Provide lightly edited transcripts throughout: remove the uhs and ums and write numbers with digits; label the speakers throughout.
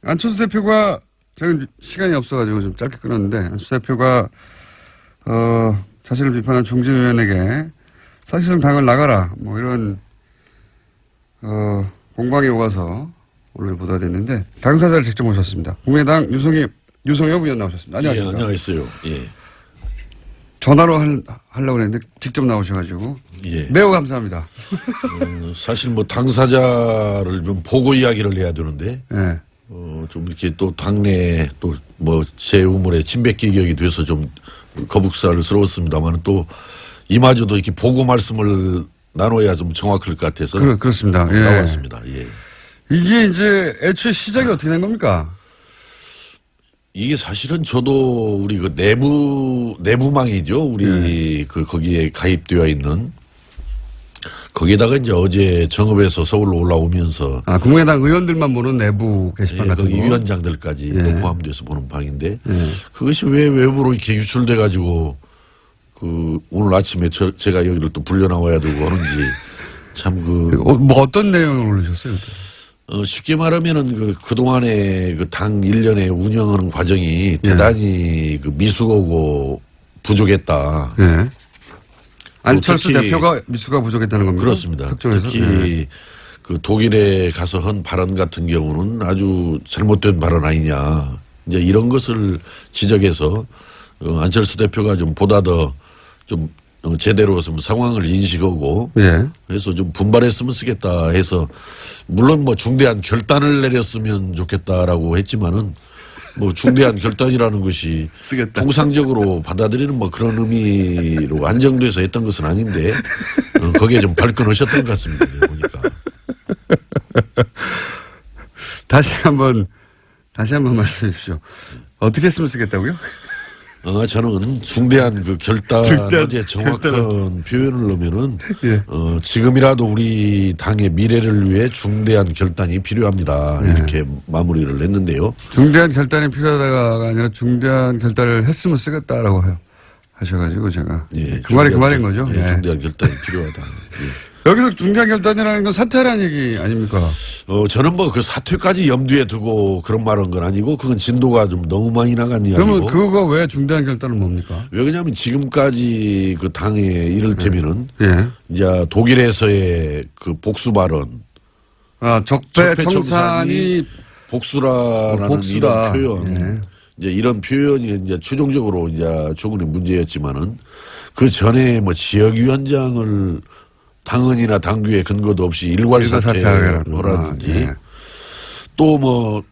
Speaker 1: 안철수 대표가 제가 시간이 없어가지고 좀 짧게 끊었는데 안철수 대표가 자신을 비판한 중진 의원에게 사실상 당을 나가라 뭐 이런 공방이 오가서 오늘 보도됐는데 당사자를 직접 모셨습니다. 국민의당 유성엽 의원 나오셨습니다. 안녕하십니까?
Speaker 2: 예, 안녕하세요. 예.
Speaker 1: 전화로 하려고 했는데 직접 나오셔가지고
Speaker 2: 예.
Speaker 1: 매우 감사합니다.
Speaker 2: 사실 뭐 당사자를 좀 보고 이야기를 해야 되는데
Speaker 1: 네.
Speaker 2: 좀 이렇게 또 당내 또 뭐 제 우물에 침뱉기격이 돼서 좀 거북살스러웠습니다만 또 이마저도 이렇게 보고 말씀을 나눠야 좀 정확할 것 같아서
Speaker 1: 그렇습니다. 예.
Speaker 2: 나왔습니다. 예.
Speaker 1: 이게 이제 애초에 시작이 어떻게 된 겁니까?
Speaker 2: 이게 사실은 저도 우리 그 내부망이죠. 우리 그 거기에 가입되어 있는 거기에다가 이제 어제 정읍에서 서울로 올라오면서
Speaker 1: 국민의당 의원들만 보는 내부 게시판 같은
Speaker 2: 거기
Speaker 1: 거.
Speaker 2: 위원장들까지 또 포함돼서 보는 방인데 그것이 왜 외부로 이렇게 유출돼 가지고 그 오늘 아침에 제가 여기를 또 불려 나와야 되고 하는지 참
Speaker 1: 뭐 어떤 내용을 올리셨어요?
Speaker 2: 쉽게 말하면은 그동안의 그 당 일련의 운영하는 과정이 대단히 그 미숙하고 부족했다.
Speaker 1: 네. 안철수 대표가 미수가 부족했다는 겁니다.
Speaker 2: 그렇습니다.
Speaker 1: 특정해서?
Speaker 2: 특히 그 독일에 가서 한 발언 같은 경우는 아주 잘못된 발언 아니냐. 이제 이런 것을 지적해서 안철수 대표가 좀 보다 더 좀 제대로 좀 상황을 인식하고 해서 좀 분발했으면 쓰겠다 해서 물론 뭐 중대한 결단을 내렸으면 좋겠다라고 했지만은 뭐 중대한 결단이라는 것이
Speaker 1: 쓰겠다.
Speaker 2: 통상적으로 받아들이는 뭐 그런 의미로 안정돼서 했던 것은 아닌데 거기에 좀 발끈하셨던 것 같습니다. 보니까.
Speaker 1: 다시 한번 말씀해 주십시오. 어떻게 했으면 쓰겠다고요?
Speaker 2: 저는 중대한 그 결단에 정확한 표현을 넣으면은 지금이라도 우리 당의 미래를 위해 중대한 결단이 필요합니다. 이렇게 마무리를 했는데요.
Speaker 1: 중대한 결단이 필요하다가 아니라 중대한 결단을 했으면 쓰겠다라고 하셔가지고 제가 그 말이 그 말인 거죠.
Speaker 2: 중대한 결단이 필요하다.
Speaker 1: 여기서 중대한 결단이라는 건 사퇴라는 얘기 아닙니까?
Speaker 2: 저는 뭐 그 사퇴까지 염두에 두고 그런 말한 건 아니고 그건 진도가 좀 너무 많이 나간 이야기고.
Speaker 1: 그러면 그거가 왜 중대한 결단은 뭡니까?
Speaker 2: 왜냐하면 지금까지 그 당에 이를테면은 이제 독일에서의 그 복수 발언.
Speaker 1: 적폐 청산이
Speaker 2: 복수라는 이런 표현. 이제 이런 표현이 이제 최종적으로 이제 조금의 문제였지만은 그 전에 뭐 지역위원장을 당헌이나 당규에 근거도 없이 일괄 사퇴하라든지 또 뭐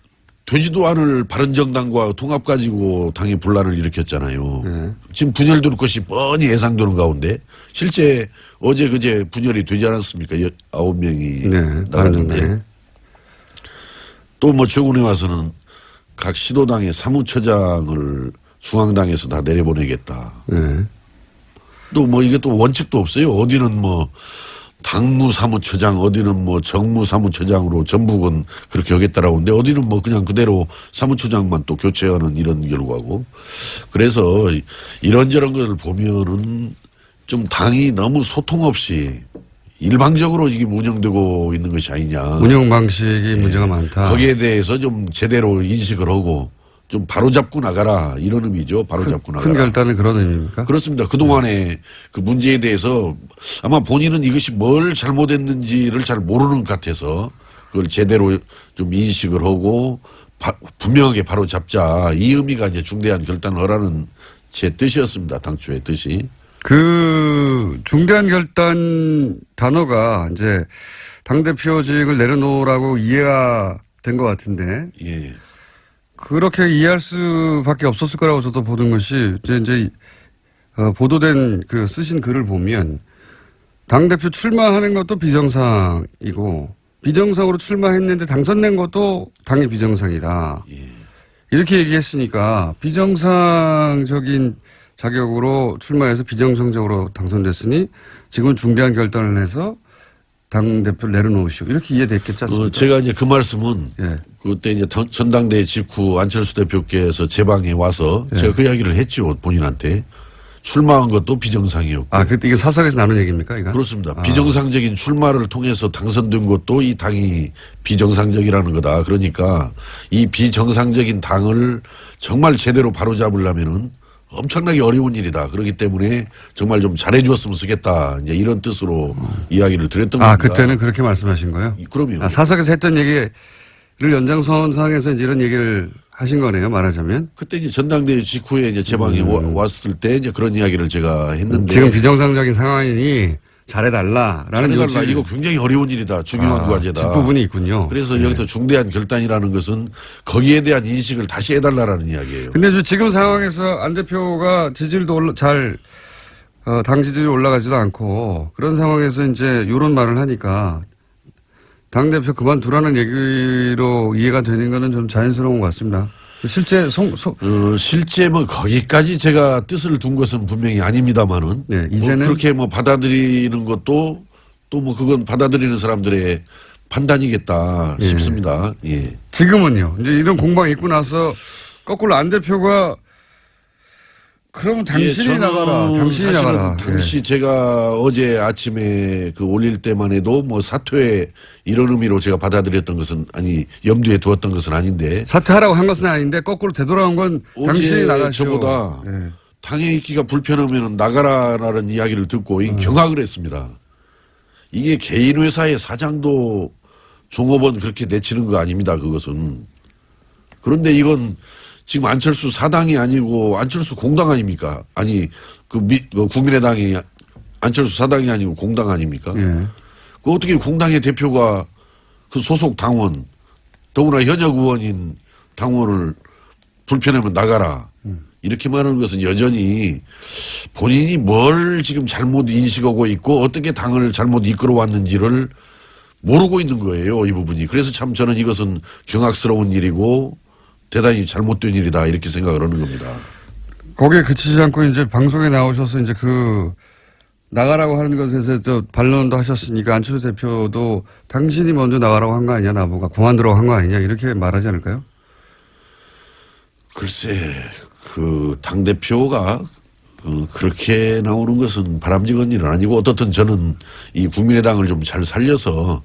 Speaker 2: 되지도 않을 바른정당과 통합 가지고 당이 분란을 일으켰잖아요. 지금 분열될 것이 뻔히 예상되는 가운데 실제 어제 그제 분열이 되지 않았습니까? 9명이 나갔는데 또 뭐 최근에 와서는 각 시도당의 사무처장을 중앙당에서 다 내려보내겠다. 또 뭐 이게 또 원칙도 없어요. 어디는 뭐 당무사무처장, 어디는 뭐 정무사무처장으로 전북은 그렇게 하겠다라고 하는데 어디는 뭐 그냥 그대로 사무처장만 또 교체하는 이런 결과고. 그래서 이런저런 것을 보면은 좀 당이 너무 소통 없이 일방적으로 지금 운영되고 있는 것이 아니냐.
Speaker 1: 운영 방식이 문제가 많다.
Speaker 2: 거기에 대해서 좀 제대로 인식을 하고 좀 바로잡고 나가라 이런 의미죠. 바로잡고 나가라.
Speaker 1: 큰 결단은 그런 의미입니까?
Speaker 2: 그렇습니다. 그동안의 그 문제에 대해서 아마 본인은 이것이 뭘 잘못했는지를 잘 모르는 것 같아서 그걸 제대로 좀 인식을 하고 분명하게 바로잡자 이 의미가 이제 중대한 결단을 하라는 제 뜻이었습니다. 당초의 뜻이.
Speaker 1: 그 중대한 결단 단어가 이제 당대표직을 내려놓으라고 이해가 된 것 같은데. 그렇게 이해할 수밖에 없었을 거라고 저도 보는 것이 이제 보도된 그 쓰신 글을 보면 당대표 출마하는 것도 비정상이고 비정상으로 출마했는데 당선된 것도 당의 비정상이다. 이렇게 얘기했으니까 비정상적인 자격으로 출마해서 비정상적으로 당선됐으니 지금 중대한 결단을 해서 당대표를 내려놓으시오. 이렇게 이해됐겠지 않습니까?
Speaker 2: 제가 이제 그 말씀은 그때 이제 전당대회 직후 안철수 대표께서 제 방에 와서 제가 그 이야기를 했죠. 본인한테. 출마한 것도 비정상이었고.
Speaker 1: 아, 그때 이게 사석에서 나눈 얘기입니까, 이거?
Speaker 2: 그렇습니다. 비정상적인 출마를 통해서 당선된 것도 이 당이 비정상적이라는 거다. 그러니까 이 비정상적인 당을 정말 제대로 바로잡으려면은 엄청나게 어려운 일이다. 그렇기 때문에 정말 좀 잘해주었으면 쓰겠다. 이제 이런 뜻으로 이야기를 드렸던 겁니다.
Speaker 1: 아, 그때는 그렇게 말씀하신 거예요?
Speaker 2: 그럼요.
Speaker 1: 아, 사석에서 했던 얘기를 연장선상에서 이제 이런 얘기를 하신 거네요, 말하자면.
Speaker 2: 그때 이제 전당대회 직후에 이제 제 방에 왔을 때 이제 그런 이야기를 제가 했는데.
Speaker 1: 지금 비정상적인 상황이니 잘해달라는
Speaker 2: 잘해달라. 이거 굉장히 어려운 일이다. 중요한 과제다.
Speaker 1: 뒷부분이 있군요.
Speaker 2: 그래서 여기서 중대한 결단이라는 것은 거기에 대한 인식을 다시 해달라는 이야기예요.
Speaker 1: 근데 지금 상황에서 안 대표가 지지율도 당 지지율이 올라가지도 않고 그런 상황에서 이제 이런 말을 하니까 당대표 그만두라는 얘기로 이해가 되는 거는 좀 자연스러운 것 같습니다.
Speaker 2: 실제 뭐 거기까지 제가 뜻을 둔 것은 분명히 아닙니다만은.
Speaker 1: 네, 이제는.
Speaker 2: 뭐 그렇게 뭐 받아들이는 것도 또 뭐 그건 받아들이는 사람들의 판단이겠다 싶습니다. 예.
Speaker 1: 지금은요. 이제 이런 공방이 있고 나서 거꾸로 안 대표가 그러면 당신이 나가라. 당신이 나가라.
Speaker 2: 당시 제가 어제 아침에 그 올릴 때만 해도 뭐 사퇴 이런 의미로 제가 받아들였던 것은 염두에 두었던 것은 아닌데.
Speaker 1: 사퇴하라고 한 것은 아닌데 거꾸로 되돌아온 건 당신이 나가시오.
Speaker 2: 저보다 당에 있기가 불편하면 나가라라는 이야기를 듣고 경악을 했습니다. 이게 개인 회사의 사장도 종업원 그렇게 내치는 거 아닙니다. 그것은. 그런데 이건 지금 안철수 사당이 아니고 안철수 공당 아닙니까? 아니 그 국민의당이 안철수 사당이 아니고 공당 아닙니까? 그 어떻게 공당의 대표가 그 소속 당원 더구나 현역 의원인 당원을 불편하면 나가라. 이렇게 말하는 것은 여전히 본인이 뭘 지금 잘못 인식하고 있고 어떻게 당을 잘못 이끌어 왔는지를 모르고 있는 거예요. 이 부분이. 그래서 참 저는 이것은 경악스러운 일이고 대단히 잘못된 일이다 이렇게 생각을 하는 겁니다.
Speaker 1: 거기에 그치지 않고 이제 방송에 나오셔서 이제 나가라고 하는 것에서 반론도 하셨으니까 안철수 대표도 당신이 먼저 나가라고 한 거 아니냐 나보고 그만두라고 한 거 아니냐 이렇게 말하지 않을까요?
Speaker 2: 글쎄 그 당대표가 그렇게 나오는 것은 바람직한 일은 아니고 어떻든 저는 이 국민의당을 좀 잘 살려서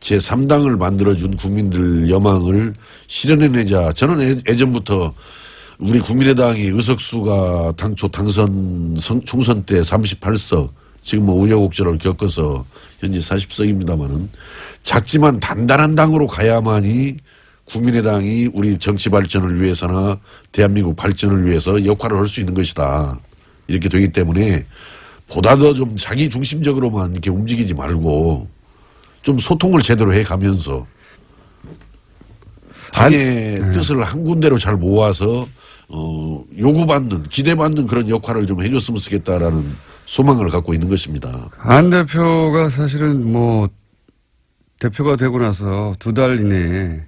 Speaker 2: 제3당을 만들어준 국민들 여망을 실현해내자. 저는 예전부터 우리 국민의당이 의석수가 당초 총선 때 38석 지금 뭐 우여곡절을 겪어서 현재 40석입니다마는 작지만 단단한 당으로 가야만이 국민의당이 우리 정치 발전을 위해서나 대한민국 발전을 위해서 역할을 할 수 있는 것이다. 이렇게 되기 때문에 보다 더 좀 자기 중심적으로만 이렇게 움직이지 말고 좀 소통을 제대로 해가면서 당의 뜻을 한 군데로 잘 모아서 요구받는 기대받는 그런 역할을 좀 해줬으면 좋겠다라는 소망을 갖고 있는 것입니다.
Speaker 1: 안 대표가 사실은 뭐 대표가 되고 나서 2달 이내에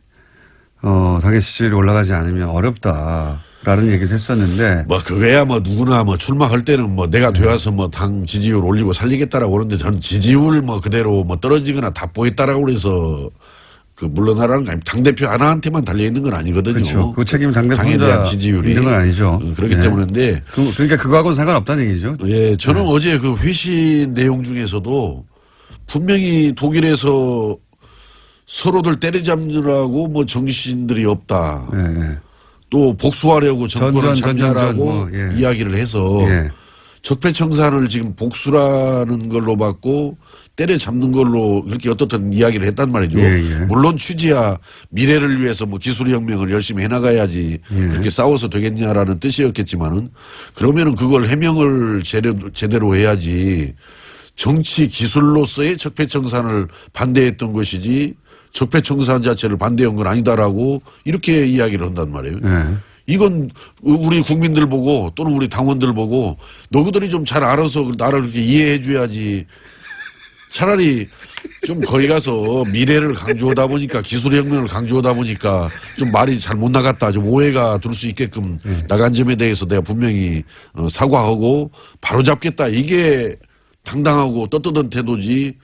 Speaker 1: 당의 지지율이 올라가지 않으면 어렵다라는 얘기도 했었는데.
Speaker 2: 뭐 그거야 뭐 누구나 뭐 출마할 때는 뭐 내가 되어서 뭐 당 지지율 올리고 살리겠다라고 그러는데 저는 지지율 뭐 그대로 뭐 떨어지거나 답보했다라고 그래서 그 물러나라는 거 아닙니다. 당대표 하나한테만 달려있는 건 아니거든요.
Speaker 1: 그렇죠. 그 책임은
Speaker 2: 당에 대한 지지율이.
Speaker 1: 있는 건 아니죠.
Speaker 2: 그렇기 때문인데.
Speaker 1: 그러니까 그거하고는 상관없다는 얘기죠.
Speaker 2: 예. 저는 어제 그 회신 내용 중에서도 분명히 독일에서 서로들 때려잡느라고 뭐 정신들이 없다. 또 복수하려고 정권을 잡냐라고 이야기를 해서 적폐청산을 지금 복수라는 걸로 받고 때려잡는 걸로 이렇게 어떻든 이야기를 했단 말이죠. 물론 취지야 미래를 위해서 뭐 기술혁명을 열심히 해나가야지 그렇게 싸워서 되겠냐라는 뜻이었겠지만은 그러면은 그걸 해명을 제대로 해야지 정치 기술로서의 적폐청산을 반대했던 것이지 적폐청산 자체를 반대한 건 아니다라고 이렇게 이야기를 한단 말이에요. 이건 우리 국민들 보고 또는 우리 당원들 보고 너희들이 좀 잘 알아서 나를 그렇게 이해해 줘야지. 차라리 좀 거기 가서 미래를 강조하다 보니까 기술혁명을 강조하다 보니까 좀 말이 잘 못 나갔다. 좀 오해가 들 수 있게끔 나간 점에 대해서 내가 분명히 사과하고 바로잡겠다. 이게 당당하고 떳떳한 태도지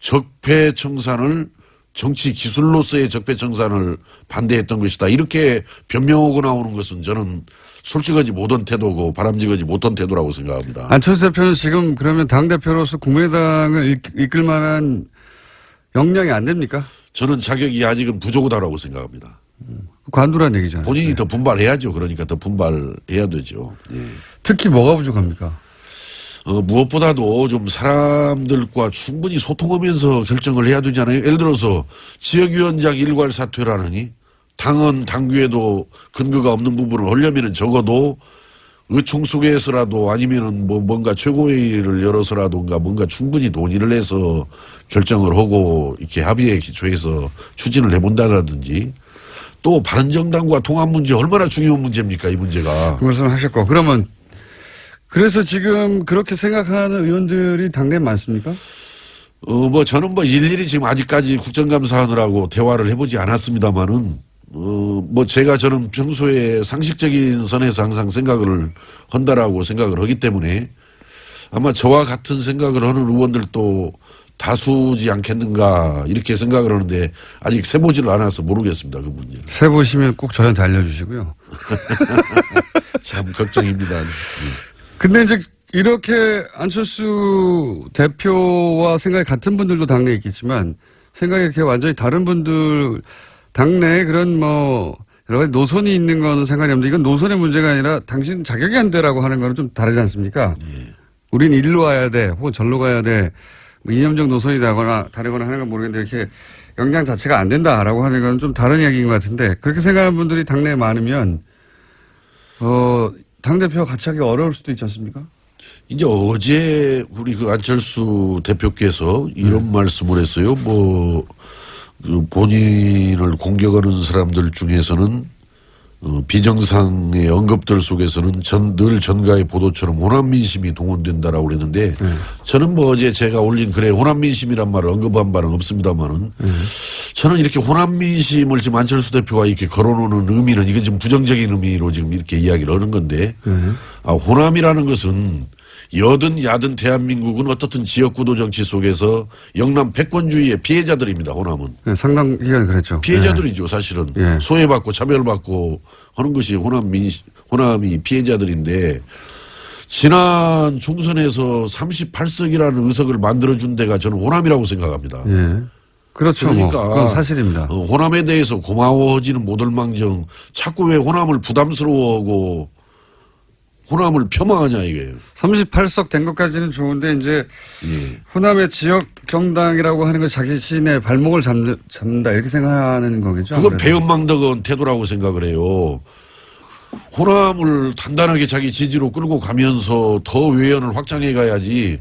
Speaker 2: 적폐청산을 정치 기술로서의 적폐청산을 반대했던 것이다. 이렇게 변명하고 나오는 것은 저는 솔직하지 못한 태도고 바람직하지 못한 태도라고 생각합니다.
Speaker 1: 안철수 대표는 지금 그러면 당대표로서 국민의당을 이끌 만한 역량이 안 됩니까?
Speaker 2: 저는 자격이 아직은 부족하다고 생각합니다.
Speaker 1: 관두란 얘기잖아요.
Speaker 2: 본인이
Speaker 1: 네.
Speaker 2: 더 분발해야죠. 그러니까 더 분발해야 되죠. 예.
Speaker 1: 특히 뭐가 부족합니까?
Speaker 2: 무엇보다도 좀 사람들과 충분히 소통하면서 결정을 해야 되잖아요. 예를 들어서 지역위원장 일괄 사퇴라느니 당헌 당규에도 근거가 없는 부분을 하려면은 적어도 의총 속에서라도 아니면은 뭐 뭔가 최고회의를 열어서라든가 뭔가 충분히 논의를 해서 결정을 하고 이렇게 합의에 기초해서 추진을 해본다라든지 또 바른정당과 통합 문제 얼마나 중요한 문제입니까 이 문제가.
Speaker 1: 그 말씀 하셨고 그러면 그래서 지금 그렇게 생각하는 의원들이 당내에 많습니까?
Speaker 2: 뭐 저는 뭐 일일이 지금 아직까지 국정감사하느라고 대화를 해보지 않았습니다만은 저는 평소에 상식적인 선에서 항상 생각을 한다라고 생각을 하기 때문에 아마 저와 같은 생각을 하는 의원들도 다수지 않겠는가 이렇게 생각을 하는데 아직 세보지를 않아서 모르겠습니다. 그 문제는.
Speaker 1: 세보시면 꼭 저한테 알려주시고요.
Speaker 2: 참 걱정입니다.
Speaker 1: 근데 이제 이렇게 안철수 대표와 생각이 같은 분들도 당내에 있겠지만 생각이 이렇게 완전히 다른 분들 당내에 그런 뭐 여러 가지 노선이 있는 건 상관이 없는데 이건 노선의 문제가 아니라 당신 자격이 안 되라고 하는 거는 좀 다르지 않습니까?
Speaker 2: 예.
Speaker 1: 우린 일로 와야 돼 혹은 절로 가야 돼 뭐 이념적 노선이 다거나 다르거나 하는 건 모르겠는데 이렇게 역량 자체가 안 된다라고 하는 건 좀 다른 이야기인 것 같은데 그렇게 생각하는 분들이 당내에 많으면 당대표와 같이 하기 어려울 수도 있지 않습니까?
Speaker 2: 이제 어제 우리 그 안철수 대표께서 이런 말씀을 했어요. 그 본인을 공격하는 사람들 중에서는 비정상의 언급들 속에서는 늘 전가의 보도처럼 호남민심이 동원된다라고 그랬는데 저는 어제 제가 올린 글에 호남민심이란 말을 언급한 바는 없습니다만은 저는 이렇게 호남민심을 지금 안철수 대표가 이렇게 걸어놓는 의미는 이게 지금 부정적인 의미로 지금 이렇게 이야기를 하는 건데 호남이라는 것은 여든 야든 대한민국은 어떻든 지역구도 정치 속에서 영남 패권주의의 피해자들입니다. 호남은.
Speaker 1: 네, 상당 기간 그랬죠.
Speaker 2: 피해자들이죠. 사실은.
Speaker 1: 예.
Speaker 2: 소외받고 차별받고 하는 것이 호남이 피해자들인데 지난 총선에서 38석이라는 의석을 만들어준 데가 저는 호남이라고 생각합니다.
Speaker 1: 예. 그렇죠.
Speaker 2: 그러니까
Speaker 1: 그건 사실입니다.
Speaker 2: 호남에 대해서 고마워하지는 못할 망정 자꾸 왜 호남을 부담스러워하고 호남을 폄하하냐 이게.
Speaker 1: 38석 된 것까지는 좋은데 이제 호남의 지역 정당이라고 하는 건 자기 자신의 발목을 잡는다 이렇게 생각하는 거겠죠.
Speaker 2: 그건 배은망덕한 태도라고 생각을 해요. 호남을 단단하게 자기 지지로 끌고 가면서 더 외연을 확장해 가야지.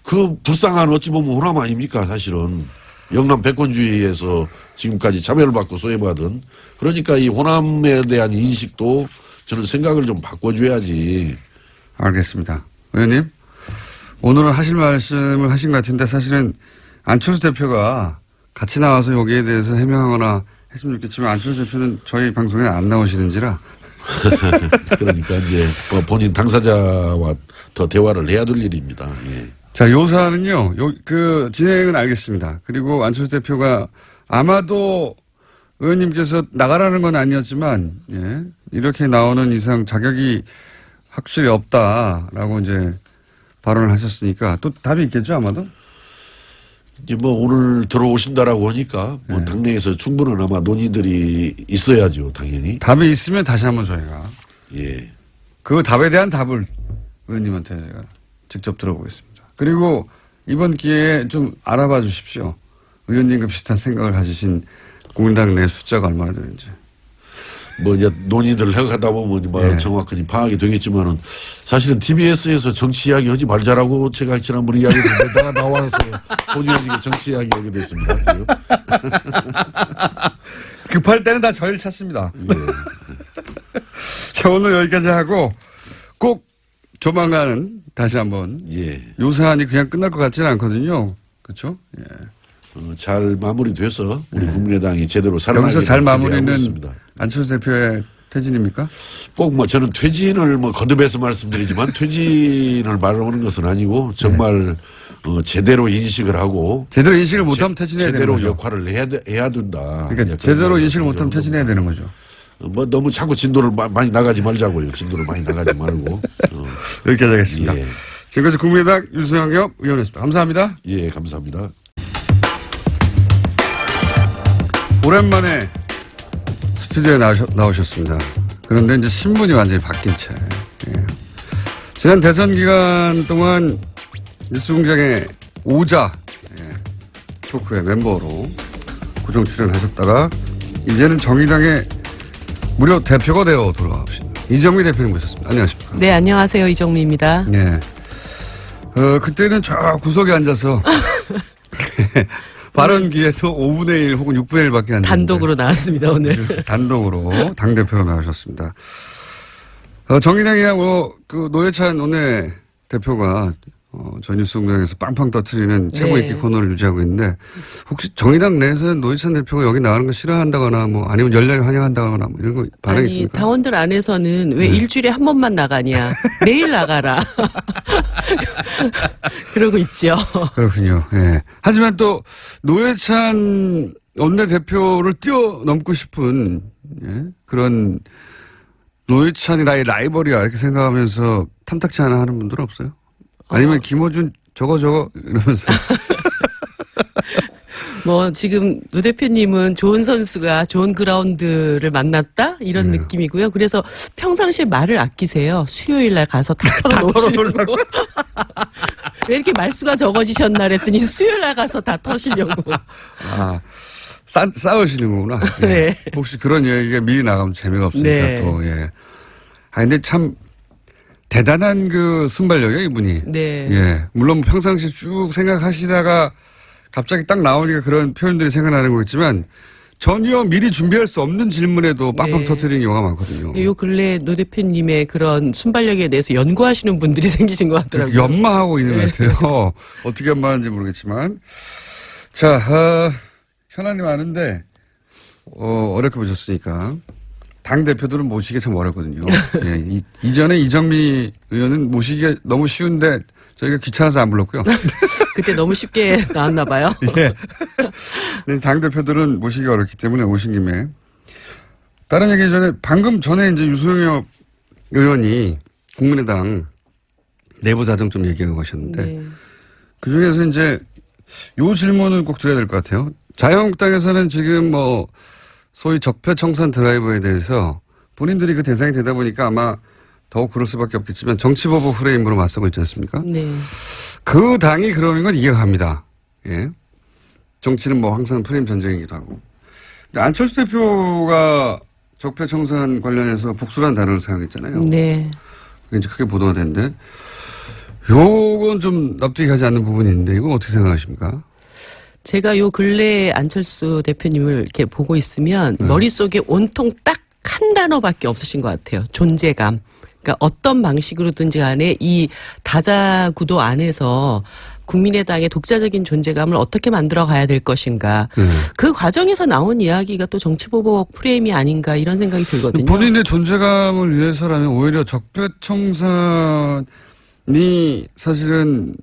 Speaker 2: 그 불쌍한 어찌 보면 호남 아닙니까 사실은. 영남 패권주의에서 지금까지 차별받고 소외받은. 그러니까 이 호남에 대한 인식도 저는 생각을 좀 바꿔줘야지.
Speaker 1: 알겠습니다. 의원님, 오늘은 하실 말씀을 하신 것 같은데 사실은 안철수 대표가 같이 나와서 여기에 대해서 해명하거나 했으면 좋겠지만 안철수 대표는 저희 방송에 안 나오시는지라.
Speaker 2: 그러니까 이제 본인 당사자와 더 대화를 해야 될 일입니다. 예.
Speaker 1: 자, 요 사안은요, 그 진행은 알겠습니다. 그리고 안철수 대표가 아마도 의원님께서 나가라는 건 아니었지만, 예, 이렇게 나오는 이상 자격이 확실히 없다라고 이제 발언을 하셨으니까 또 답이 있겠죠, 아마도?
Speaker 2: 이제 오늘 들어오신다라고 하니까 당내에서 충분한 아마 논의들이 있어야죠, 당연히.
Speaker 1: 답이 있으면 다시 한번 저희가.
Speaker 2: 예.
Speaker 1: 그 답에 대한 답을 의원님한테 제가 직접 들어보겠습니다. 그리고 이번 기회에 좀 알아봐 주십시오. 의원님과 비슷한 생각을 가지신 국민당 내 숫자가 얼마나 되는지.
Speaker 2: 이제 논의들 해가다 보면 정확하게 파악이 되겠지만은 사실은 TBS에서 정치 이야기 하지 말자라고 제가 지난번에 이야기했는데 내가 나와서 본의아니게 정치 이야기 하게 됐습니다. 지금.
Speaker 1: 급할 때는 다 저를 찾습니다.
Speaker 2: 예.
Speaker 1: 자, 오늘 여기까지 하고 꼭 조만간은 다시 한번 요 사안이 그냥 끝날 것 같지는 않거든요. 그렇죠? 예.
Speaker 2: 잘 마무리돼서 우리 국민의당이 제대로 살아나게
Speaker 1: 여기서 잘 마무리는
Speaker 2: 있습니다.
Speaker 1: 안철수 대표의 퇴진입니까?
Speaker 2: 꼭 뭐 저는 퇴진을 뭐 거듭해서 말씀드리지만 퇴진을 말하는 것은 아니고 정말 제대로 인식을 하고
Speaker 1: 제대로 인식을 못하면 퇴진해야 되는
Speaker 2: 제대로
Speaker 1: 거죠.
Speaker 2: 역할을 해야 된다.
Speaker 1: 그러니까 제대로 인식을 못하면 퇴진해야 되는 거죠.
Speaker 2: 뭐 너무 자꾸 진도를 많이 나가지 말자고요. 진도를 많이 나가지 말고.
Speaker 1: 여기까지 하겠습니다.
Speaker 2: 예.
Speaker 1: 지금까지 국민의당 유승엽 의원이었습니다. 감사합니다.
Speaker 2: 예, 감사합니다.
Speaker 1: 오랜만에 스튜디오에 나오셨습니다. 그런데 이제 신분이 완전히 바뀐 채. 예. 지난 대선 기간 동안 뉴스공장의 오자 토크의 멤버로 고정 출연하셨다가 이제는 정의당의 무려 대표가 되어 돌아오신 이정미 대표님 모셨습니다. 안녕하십니까?
Speaker 3: 네, 안녕하세요. 이정미입니다.
Speaker 1: 네. 그때는 저 구석에 앉아서 발언기에도 5분의 1 혹은 6분의 1밖에 안 됐는데
Speaker 3: 단독으로 나왔습니다, 오늘.
Speaker 1: 단독으로 당대표로 나오셨습니다. 정의당이야 그 노회찬 원내 대표가 전 뉴스공장에서 빵빵 터트리는 최고 인기 코너를 유지하고 있는데 혹시 정의당 내에서는 노회찬 대표가 여기 나가는 거 싫어한다거나 뭐 아니면 열렬히 환영한다거나 뭐 이런 거 반응이 있습니까?
Speaker 3: 당원들 안에서는 왜 일주일에 한 번만 나가냐. 매일 나가라. 그러고 있죠.
Speaker 1: 그렇군요. 예. 하지만 또 노회찬 원내대표를 뛰어넘고 싶은 그런 노회찬이 나의 라이벌이야 이렇게 생각하면서 탐탁치 않아 하는 분들은 없어요? 아니면 김어준 저거 이러면서.
Speaker 3: 뭐 지금 노 대표님은 좋은 선수가 좋은 그라운드를 만났다 이런 느낌이고요. 그래서 평상시에 말을 아끼세요. 수요일 날 가서 다 털어놓으시려고. 왜 이렇게 말수가 적어지셨나 그랬더니 수요일 날 가서 다 터시려고.
Speaker 1: 아, 싸우시는 거구나. 예.
Speaker 3: 네.
Speaker 1: 혹시 그런 얘기가 미리 나가면 재미가 없으니까
Speaker 3: 네.
Speaker 1: 또, 예. 근데 참 대단한 그 순발력이에요, 이분이.
Speaker 3: 네.
Speaker 1: 예. 물론 뭐 평상시 쭉 생각하시다가 갑자기 딱 나오니까 그런 표현들이 생각나는 거겠지만 전혀 미리 준비할 수 없는 질문에도 빵빵 터뜨리는 경우가 많거든요.
Speaker 3: 요 근래 노 대표님의 그런 순발력에 대해서 연구하시는 분들이 생기신 것 같더라고요.
Speaker 1: 연마하고 있는 것 같아요. 어떻게 연마하는지 모르겠지만. 자, 현안이 많은데, 어렵게 보셨으니까. 당대표들은 모시기 참 어렵거든요. 예, 이전에 이정미 의원은 모시기가 너무 쉬운데 저희가 귀찮아서 안 불렀고요.
Speaker 3: 그때 너무 쉽게 나왔나 봐요.
Speaker 1: 예. 당대표들은 모시기가 어렵기 때문에 오신 김에. 다른 얘기 전에 방금 전에 이제 유승엽 의원이 국민의당 내부 사정 좀 얘기하고 가셨는데
Speaker 3: 네.
Speaker 1: 그 중에서 이제 요 질문을 꼭 드려야 될 것 같아요. 자유한국당에서는 지금 뭐 소위 적폐청산 드라이브에 대해서 본인들이 그 대상이 되다 보니까 아마 더욱 그럴 수밖에 없겠지만 정치보복 프레임으로 맞서고 있지 않습니까?
Speaker 3: 네.
Speaker 1: 그 당이 그러는 건 이해갑니다. 예. 정치는 뭐 항상 프레임 전쟁이기도 하고. 근데 안철수 대표가 적폐청산 관련해서 복수라는 단어를 사용했잖아요.
Speaker 3: 네.
Speaker 1: 그게 이제 크게 보도가 됐는데 요건 좀 납득이 가지 않는 부분이 있는데 이건 어떻게 생각하십니까?
Speaker 3: 제가 요 근래 안철수 대표님을 이렇게 보고 있으면 머릿속에 온통 딱 한 단어밖에 없으신 것 같아요. 존재감. 그러니까 어떤 방식으로든지 간에 이 다자구도 안에서 국민의당의 독자적인 존재감을 어떻게 만들어 가야 될 것인가. 그 과정에서 나온 이야기가 또 정치보복 프레임이 아닌가 이런 생각이 들거든요.
Speaker 1: 본인의 존재감을 위해서라면 오히려 적폐청산이 사실은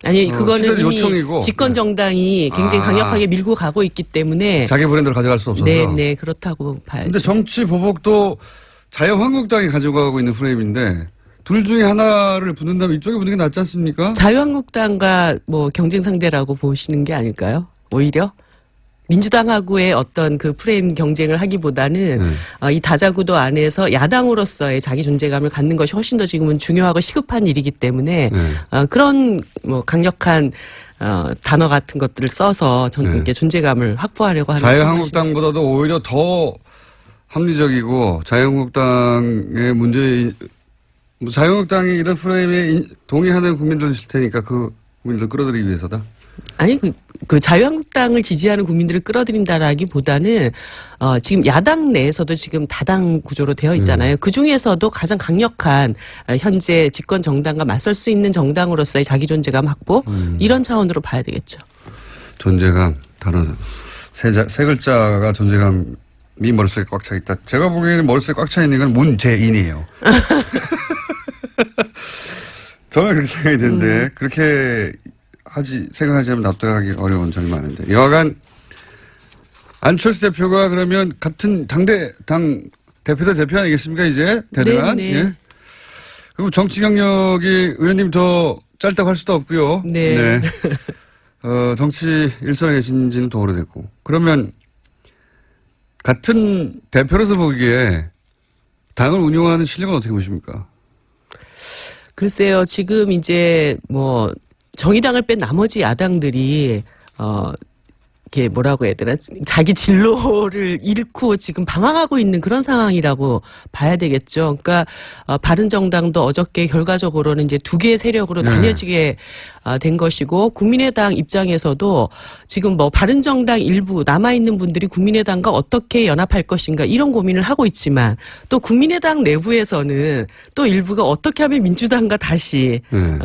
Speaker 3: 아니 그거는 이미
Speaker 1: 요청이고.
Speaker 3: 집권 정당이 굉장히 강력하게 밀고 가고 있기 때문에
Speaker 1: 자기 브랜드를 가져갈 수 없어서.
Speaker 3: 네, 그렇다고 봐야죠.
Speaker 1: 근데 정치 보복도 자유한국당이 가져가고 있는 프레임인데 둘 중에 하나를 붙는다면 이쪽에 붙는 게 낫지 않습니까?
Speaker 3: 자유한국당과 뭐 경쟁 상대라고 보시는 게 아닐까요? 오히려 민주당하고의 어떤 그 프레임 경쟁을 하기보다는 이 다자구도 안에서 야당으로서의 자기 존재감을 갖는 것이 훨씬 더 지금은 중요하고 시급한 일이기 때문에 그런 뭐 강력한 단어 같은 것들을 써서 이렇게 존재감을 확보하려고 하는
Speaker 1: 자유한국당보다도 오히려 더 합리적이고 자유한국당의 문제 자유한국당이 이런 프레임에 동의하는 국민들도 있을 테니까 그 국민들 끌어들이기 위해서다.
Speaker 3: 아니 그 자유한국당을 지지하는 국민들을 끌어들인다라기보다는 지금 야당 내에서도 지금 다당 구조로 되어 있잖아요. 그 중에서도 가장 강력한 현재 집권 정당과 맞설 수 있는 정당으로서의 자기 존재감 확보 이런 차원으로 봐야 되겠죠.
Speaker 1: 존재감 단어 세 글자가 존재감을 머릿속에 꽉 차 있다. 제가 보기에는 머릿속에 꽉 차 있는 건 문재인이에요. 저는 그렇게 생각이 드는데 그렇게 생각하자면 납득하기 어려운 점이 많은데 여하간 안철수 대표가 그러면 같은 당 대표도 대표 아니겠습니까 이제 대등한
Speaker 3: 네.
Speaker 1: 예. 그럼 정치 경력이 의원님 더 짧다고 할 수도 없고요.
Speaker 3: 네.
Speaker 1: 정치 일선에 계신 지는 더 오래됐고 그러면 같은 대표로서 보기에 당을 운영하는 실력은 어떻게 보십니까?
Speaker 3: 글쎄요, 지금 이제 뭐 정의당을 뺀 나머지 야당들이 이게 뭐라고 해야 되나 자기 진로를 잃고 지금 방황하고 있는 그런 상황이라고 봐야 되겠죠. 그러니까 바른정당도 어저께 결과적으로는 이제 두 개의 세력으로
Speaker 1: 네.
Speaker 3: 나뉘어지게 된 것이고 국민의당 입장에서도 지금 뭐 바른정당 일부 남아있는 분들이 국민의당과 어떻게 연합할 것인가 이런 고민을 하고 있지만 또 국민의당 내부에서는 또 일부가 어떻게 하면 민주당과 다시
Speaker 1: 네.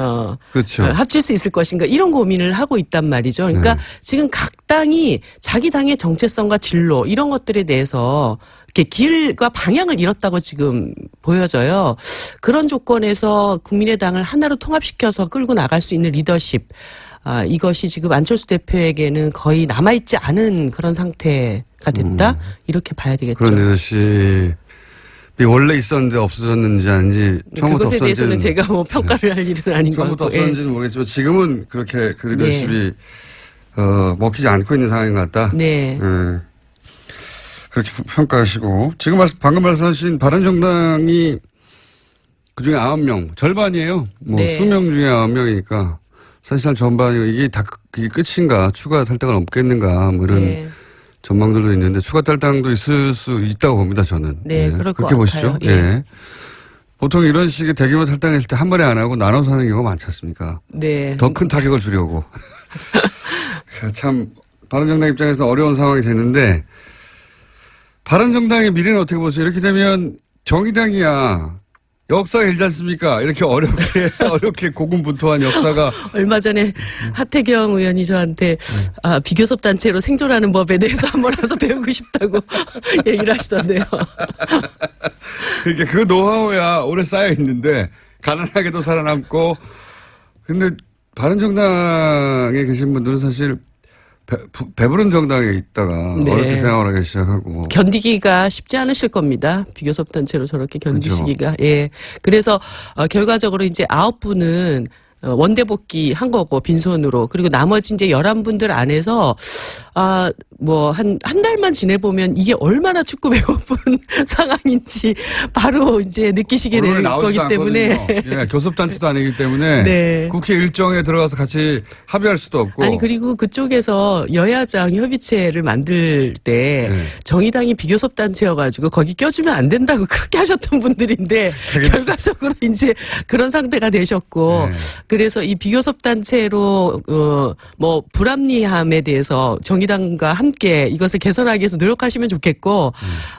Speaker 1: 그렇죠.
Speaker 3: 합칠 수 있을 것인가 이런 고민을 하고 있단 말이죠. 그러니까
Speaker 1: 네.
Speaker 3: 지금 각 당이 자기 당의 정체성과 진로 이런 것들에 대해서 이렇게 길과 방향을 잃었다고 지금 보여져요. 그런 조건에서 국민의당을 하나로 통합시켜서 끌고 나갈 수 있는 리더십 이것이 지금 안철수 대표에게는 거의 남아있지 않은 그런 상태가 됐다 이렇게 봐야 되겠죠.
Speaker 1: 그런 리더십이 원래 있었는데 없어졌는지 아닌지 처음부터
Speaker 3: 그것에 대해서는 제가 뭐 평가를 할 일은 아닌 것
Speaker 1: 처음부터
Speaker 3: 같고.
Speaker 1: 없었는지는 모르겠지만 지금은 그렇게 그 리더십이 먹히지 않고 있는 상황인 것 같다.
Speaker 3: 네.
Speaker 1: 그렇게 평가하시고 지금 방금 말씀하신 바른정당이 그중에 9명 절반이에요. 뭐
Speaker 3: 네.
Speaker 1: 수명 중에 9명이니까 사실상 전반이고 이게 다 그게 끝인가 추가 탈당은 없겠는가 뭐 이런
Speaker 3: 네.
Speaker 1: 전망들도 있는데 추가 탈당도 있을 수 있다고 봅니다 저는.
Speaker 3: 네, 그럴 것
Speaker 1: 그렇게 보시죠.
Speaker 3: 같아요. 예.
Speaker 1: 보통 이런 식의 대규모 탈당했을 때 한 번에 안 하고 나눠서 하는 경우가 많지 않습니까?
Speaker 3: 네.
Speaker 1: 더 큰 타격을 주려고. 참 바른정당 입장에서 어려운 상황이 됐는데 바른정당의 미래는 어떻게 보세요? 이렇게 되면 정의당이야 역사가 길지 않습니까? 이렇게 어렵게 고군분투한 역사가
Speaker 3: 얼마 전에 하태경 의원이 저한테 비교섭 단체로 생존하는 법에 대해서 한번 와서 배우고 싶다고 얘기를 하시던데요.
Speaker 1: 그러니까 그 노하우야 오래 쌓여 있는데 가난하게도 살아남고 근데 바른정당에 계신 분들은 사실 배부른 정당에 있다가
Speaker 3: 네.
Speaker 1: 어렵게 생활을 하기 시작하고
Speaker 3: 견디기가 쉽지 않으실 겁니다. 비교섭 단체로 저렇게 견디시기가.
Speaker 1: 그렇죠.
Speaker 3: 예. 그래서 결과적으로 이제 9분은 원대복귀 한 거고 빈손으로 그리고 나머지 이제 11분들 안에서 뭐 한 달만 지내보면 이게 얼마나 춥고 배고픈 상황인지 바로 이제 느끼시게 될 거기 때문에.
Speaker 1: 예, 교섭단체도 아니기 때문에
Speaker 3: 네.
Speaker 1: 국회 일정에 들어가서 같이 합의할 수도 없고.
Speaker 3: 아니 그리고 그쪽에서 여야장 협의체를 만들 때
Speaker 1: 네.
Speaker 3: 정의당이 비교섭 단체여가지고 거기 껴주면 안 된다고 그렇게 하셨던 분들인데 결과적으로 이제 그런 상태가 되셨고
Speaker 1: 네.
Speaker 3: 그래서 이 비교섭 단체로 뭐 불합리함에 대해서 정의당과 함께 이것을 개선하기 위해서 노력하시면 좋겠고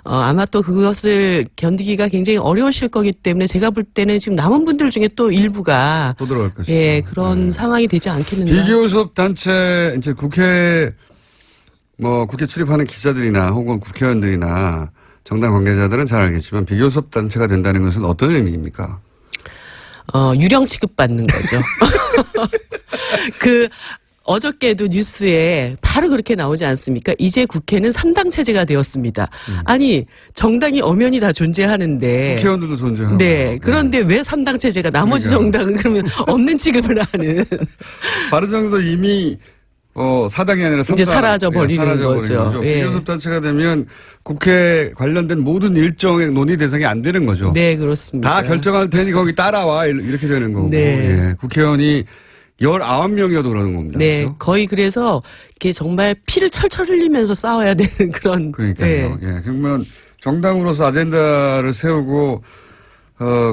Speaker 3: 아마 또 그것을 견디기가 굉장히 어려우실 거기 때문에 제가 볼 때는 지금 남은 분들 중에 또 일부가
Speaker 1: 또 들어갈 것이다.
Speaker 3: 예 그런 상황이 되지 않겠는가.
Speaker 1: 비교섭 단체 이제 국회 출입하는 기자들이나 혹은 국회의원들이나 정당 관계자들은 잘 알겠지만 비교섭 단체가 된다는 것은 어떤 의미입니까?
Speaker 3: 유령 취급받는 거죠. 어저께도 뉴스에 바로 그렇게 나오지 않습니까? 이제 국회는 3당 체제가 되었습니다. 아니, 정당이 엄연히 다 존재하는데.
Speaker 1: 국회의원들도 존재하고.
Speaker 3: 네. 그런데 왜 3당 체제가 나머지
Speaker 1: 그러니까.
Speaker 3: 정당은 그러면 없는 취급을 하는.
Speaker 1: 바른정당도 이미 4당이 아니라 3당.
Speaker 3: 이제 사라져버리는 거죠. 예.
Speaker 1: 비교섭단체가 되면 국회 관련된 모든 일정의 논의 대상이 안 되는 거죠.
Speaker 3: 네, 그렇습니다.
Speaker 1: 다 결정할 테니 거기 따라와 이렇게 되는 거고.
Speaker 3: 네.
Speaker 1: 예. 국회의원이 19명이어도 그러는 겁니다.
Speaker 3: 네,
Speaker 1: 그렇죠?
Speaker 3: 거의 그래서 이게 정말 피를 철철 흘리면서 싸워야 되는 그런.
Speaker 1: 그러니까요. 예. 그러면 정당으로서 아젠다를 세우고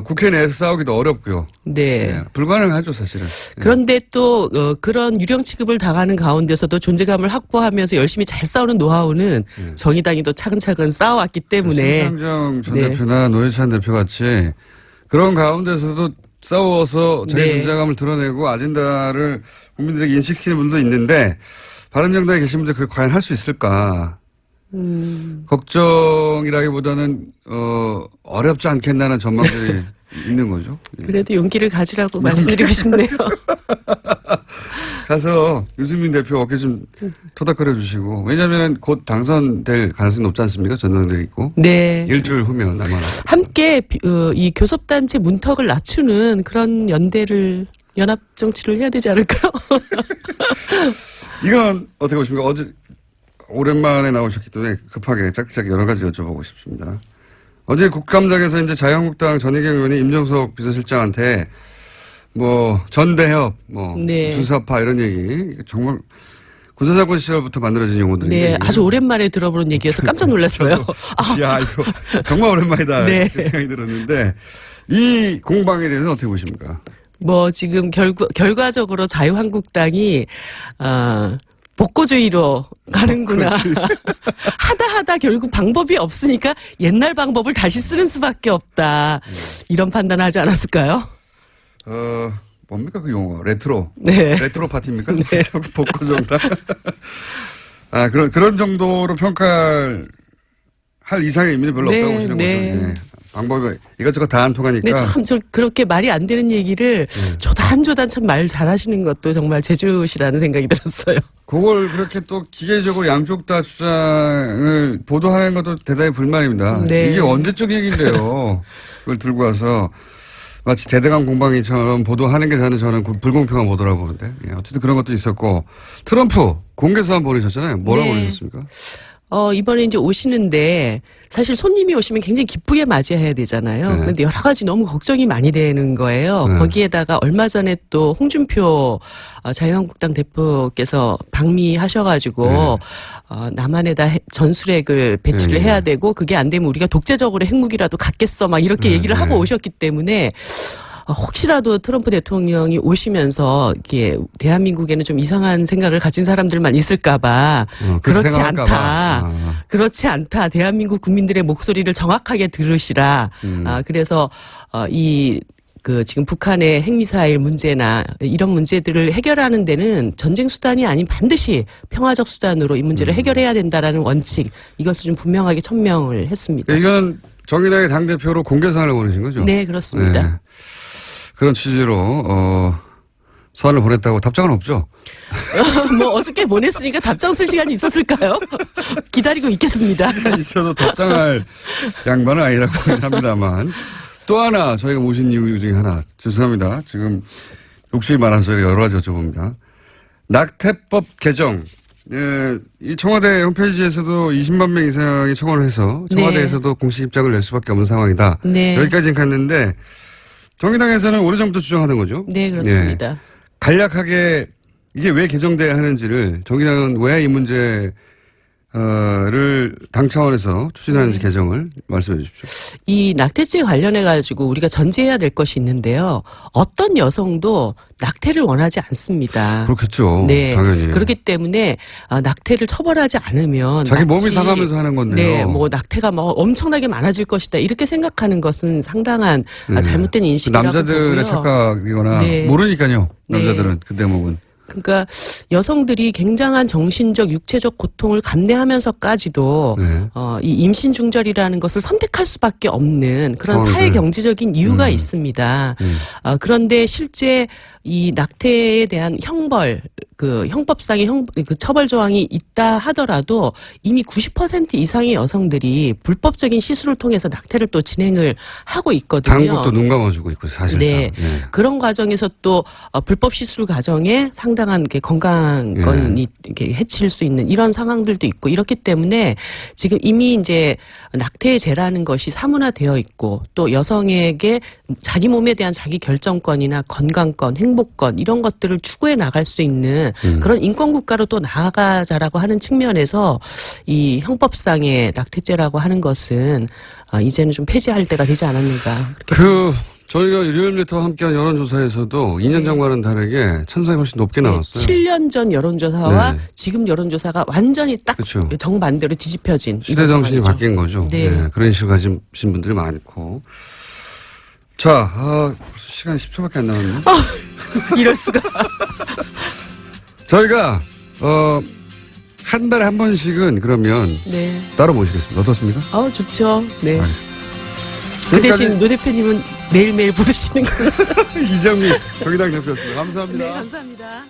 Speaker 1: 국회 내에서 싸우기도 어렵고요.
Speaker 3: 네.
Speaker 1: 예. 불가능하죠, 사실은. 예.
Speaker 3: 그런데 또 그런 유령 취급을 당하는 가운데서도 존재감을 확보하면서 열심히 잘 싸우는 노하우는 정의당이 또 차근차근 쌓아왔기 때문에.
Speaker 1: 심상정 전
Speaker 3: 네.
Speaker 1: 대표나 노회찬 대표 같이 그런 가운데서도 싸워서 자기
Speaker 3: 네.
Speaker 1: 존재감을 드러내고 아젠다를 국민들에게 인식시키는 분도 있는데 바른정당에 계신 분들 그걸 과연 할 수 있을까? 걱정이라기보다는 어렵지 않겠나는 전망들이 있는 거죠. 예.
Speaker 3: 그래도 용기를 가지라고 말씀드리고 싶네요.
Speaker 1: 가서 유승민 대표 어깨 좀 토닥거려 주시고, 왜냐하면 곧 당선될 가능성이 높지 않습니까? 전당대회 있고.
Speaker 3: 네.
Speaker 1: 일주일 후면 아마.
Speaker 3: 함께 이 교섭단체 문턱을 낮추는 그런 연합 정치를 해야 되지 않을까요?
Speaker 1: 이건 어떻게 보십니까? 어제 오랜만에 나오셨기 때문에 급하게 짧게 여러 가지 여쭤보고 싶습니다. 어제 국감장에서 이제 자유한국당 전혜경 의원이 임종석 비서실장한테 뭐 전대협, 뭐
Speaker 3: 네.
Speaker 1: 주사파 이런 얘기, 정말 군사정권 시절부터 만들어진 용어들인데.
Speaker 3: 네, 아주 오랜만에 들어보는 얘기여서 깜짝 놀랐어요.
Speaker 1: 야, 이거 정말 오랜만이다.
Speaker 3: 네.
Speaker 1: 이렇게 생각이 들었는데 이 공방에 대해서는 어떻게 보십니까?
Speaker 3: 뭐 지금 결과적으로 자유한국당이 복고주의로 가는구나. 하다 결국 방법이 없으니까 옛날 방법을 다시 쓰는 수밖에 없다. 이런 판단하지 않았을까요?
Speaker 1: 뭡니까 그 용어? 레트로.
Speaker 3: 네.
Speaker 1: 레트로 파티입니까? 복고 정당. 그런 정도로 평가할 이상의 의미는 별로 없다고 보시는 거죠. 예. 방법이 이것저것 다 안 통하니까.
Speaker 3: 네, 참 그렇게 말이 안 되는 얘기를 조단조단 참 말 잘하시는 것도 정말 제주시라는 생각이 들었어요.
Speaker 1: 그걸 그렇게 또 기계적으로 양쪽 다 주장을 보도하는 것도 대단히 불만입니다.
Speaker 3: 네.
Speaker 1: 이게 언제적 얘기인데요. 그걸 들고 와서 마치 대대강 공방이처럼 보도하는 게 저는 불공평한 보도라고 보는데. 예, 어쨌든 그런 것도 있었고. 트럼프 공개서한 보내셨잖아요. 뭐라고
Speaker 3: 네.
Speaker 1: 보내셨습니까?
Speaker 3: 이번에 이제 오시는데 사실 손님이 오시면 굉장히 기쁘게 맞이해야 되잖아요.
Speaker 1: 네.
Speaker 3: 그런데 여러 가지 너무 걱정이 많이 되는 거예요.
Speaker 1: 네.
Speaker 3: 거기에다가 얼마 전에 또 홍준표 자유한국당 대표께서 방미하셔가지고 남한에다 전술핵을 배치를
Speaker 1: 네.
Speaker 3: 해야 되고 그게 안 되면 우리가 독재적으로 핵무기라도 갖겠어 막 이렇게
Speaker 1: 네.
Speaker 3: 얘기를 하고 오셨기 때문에 혹시라도 트럼프 대통령이 오시면서 이게 대한민국에는 좀 이상한 생각을 가진 사람들만 있을까봐 그렇지 않다. 그렇지 않다. 대한민국 국민들의 목소리를 정확하게 들으시라. 그래서 지금 북한의 핵미사일 문제나 이런 문제들을 해결하는 데는 전쟁 수단이 아닌 반드시 평화적 수단으로 이 문제를 해결해야 된다라는 원칙 이것을 좀 분명하게 천명을 했습니다.
Speaker 1: 이건 정의당의 당대표로 공개사안을 보내신 거죠?
Speaker 3: 네, 그렇습니다.
Speaker 1: 네. 그런 취지로 서한을 보냈다고 답장은 없죠?
Speaker 3: 뭐 어저께 보냈으니까 답장 쓸 시간이 있었을까요? 기다리고 있겠습니다.
Speaker 1: 있어도 답장할 양반은 아니라고 합니다만 또 하나 저희가 모신 이유 중에 하나 죄송합니다. 지금 욕심이 많아서 저희가 여러 가지 여쭤봅니다. 낙태법 개정. 이 청와대 홈페이지에서도 20만 명 이상이 청원을 해서 청와대에서도 네. 공식 입장을 낼 수밖에 없는 상황이다. 네. 여기까지는 갔는데 정의당에서는 오래전부터 주장하던 거죠.
Speaker 3: 네, 그렇습니다.
Speaker 1: 네. 간략하게 이게 왜 개정돼야 하는지를 정의당은 왜 이 문제를 당 차원에서 추진하는지 개정을 말씀해 주십시오.
Speaker 3: 이 낙태죄 관련해 가지고 우리가 전제해야 될 것이 있는데요. 어떤 여성도 낙태를 원하지 않습니다.
Speaker 1: 그렇겠죠.
Speaker 3: 네,
Speaker 1: 당연히.
Speaker 3: 그렇기 때문에 낙태를 처벌하지 않으면
Speaker 1: 자기 몸이 상하면서 하는 건데요.
Speaker 3: 네, 뭐 낙태가 뭐 엄청나게 많아질 것이다 이렇게 생각하는 것은 상당한 잘못된 인식이라고
Speaker 1: 남자들의
Speaker 3: 보고요.
Speaker 1: 착각이거나
Speaker 3: 네.
Speaker 1: 모르니까요. 남자들은
Speaker 3: 네.
Speaker 1: 그 대목은.
Speaker 3: 그러니까 여성들이 굉장한 정신적, 육체적 고통을 감내하면서까지도
Speaker 1: 네.
Speaker 3: 이 임신 중절이라는 것을 선택할 수밖에 없는 그런 사회 경제적인 이유가 있습니다. 그런데 실제 이 낙태에 대한 형벌, 그 형법상의 그 처벌 조항이 있다 하더라도 이미 90% 이상의 여성들이 불법적인 시술을 통해서 낙태를 또 진행을 하고 있거든요.
Speaker 1: 당국도 눈 감아주고 있고 사실상.
Speaker 3: 네. 네. 그런 과정에서 또 불법 시술 과정에 상당한 건강권이 이렇게 해칠 수 있는 이런 상황들도 있고 이렇기 때문에 지금 이미 이제 낙태죄라는 것이 사문화되어 있고 또 여성에게 자기 몸에 대한 자기 결정권이나 건강권, 행복권 이런 것들을 추구해 나갈 수 있는 그런 인권국가로 또 나아가자라고 하는 측면에서 이 형법상의 낙태죄라고 하는 것은 이제는 좀 폐지할 때가 되지 않았는가.
Speaker 1: 저희가 일요일부터 함께한 여론조사에서도 2년 전과는 다르게 찬성이 훨씬 높게 나왔어요.
Speaker 3: 7년 전 여론조사와 지금 여론조사가 완전히 딱
Speaker 1: 그렇죠.
Speaker 3: 정반대로 뒤집혀진.
Speaker 1: 시대 정신이 바뀐 거죠.
Speaker 3: 네.
Speaker 1: 네. 그런 인식을 가진 분들이 많고. 자, 벌써 시간이 10초밖에 안 남았네.
Speaker 3: 이럴 수가.
Speaker 1: 저희가 한 달에 한 번씩은 그러면
Speaker 3: 네.
Speaker 1: 따로 모시겠습니다. 어떻습니까?
Speaker 3: 좋죠. 네.
Speaker 1: 알겠습니다.
Speaker 3: 그 대신 노 대표님은 매일매일 부르시는 걸로.
Speaker 1: 이정미 정의당 대표였습니다. 감사합니다.
Speaker 3: 네, 감사합니다.